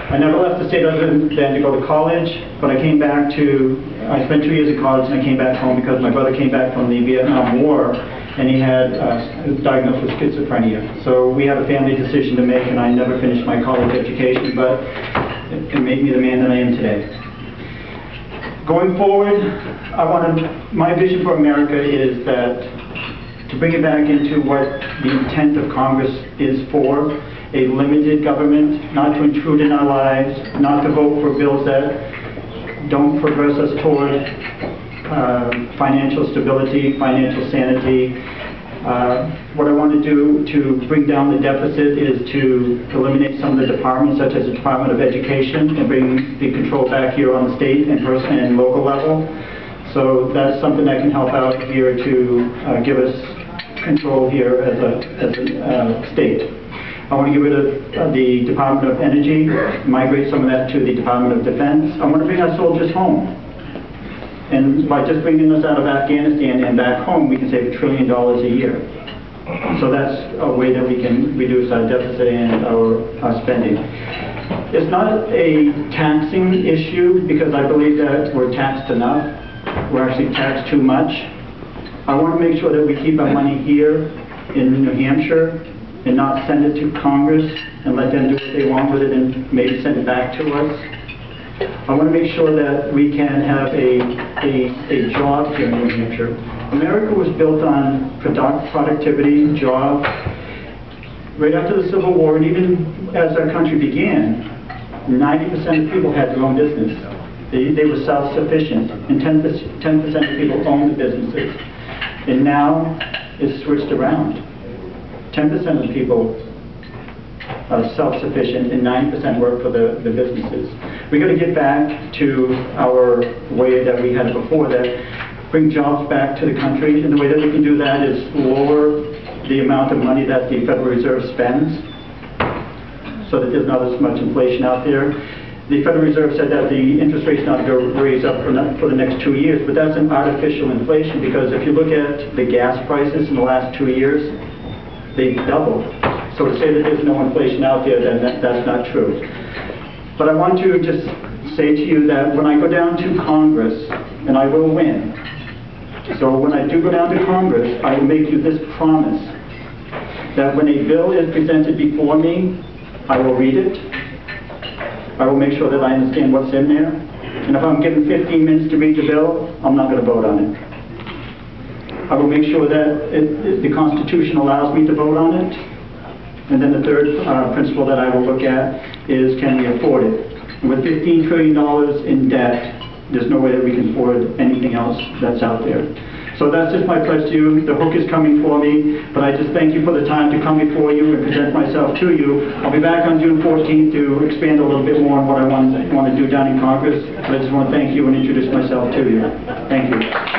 I never left the state other than to go to college, but I spent 2 years in college and I came back home because my brother came back from the Vietnam War and he was diagnosed with schizophrenia. So we had a family decision to make and I never finished my college education, but it made me the man that I am today. Going forward, my vision for America is that to bring it back into what the intent of Congress is for, a limited government, not to intrude in our lives, not to vote for bills that don't progress us toward financial stability, financial sanity. What I want to do to bring down the deficit is to eliminate some of the departments, such as the Department of Education, and bring the control back here on the state and local level. So that's something that can help out here to give us control here as a state. I want to get rid of the Department of Energy, migrate some of that to the Department of Defense. I want to bring our soldiers home. And by just bringing us out of Afghanistan and back home, we can save $1 trillion a year. So that's a way that we can reduce our deficit and our spending. It's not a taxing issue because I believe that we're taxed enough. We're actually taxed too much. I want to make sure that we keep our money here in New Hampshire and not send it to Congress and let them do what they want with it and maybe send it back to us. I want to make sure that we can have a job here in New Hampshire. America was built on productivity, jobs. Right after the Civil War, and even as our country began, 90% of people had their own business. They were self-sufficient, and 10% of people owned the businesses. And now it's switched around. 10% of people are self-sufficient and 90% work for the businesses. We've got to get back to our way that we had it before, that bring jobs back to the country, and the way that we can do that is lower the amount of money that the Federal Reserve spends so that there's not as much inflation out there. The Federal Reserve said that the interest rate's not going to raise up for the next 2 years, but that's an artificial inflation because if you look at the gas prices in the last 2 years, they've doubled. So to say that there's no inflation out there, then that's not true. But I want to just say to you that when I go down to Congress, and I will win, so when I do go down to Congress, I will make you this promise, that when a bill is presented before me, I will read it. I will make sure that I understand what's in there. And if I'm given 15 minutes to read the bill, I'm not going to vote on it. I will make sure that the Constitution allows me to vote on it. And then the third principle that I will look at is, can we afford it? And with $15 trillion in debt, there's no way that we can afford anything else that's out there. So that's just my pledge to you. The hook is coming for me, but I just thank you for the time to come before you and present myself to you. I'll be back on June 14th to expand a little bit more on what I want to do down in Congress. But I just want to thank you and introduce myself to you. Thank you.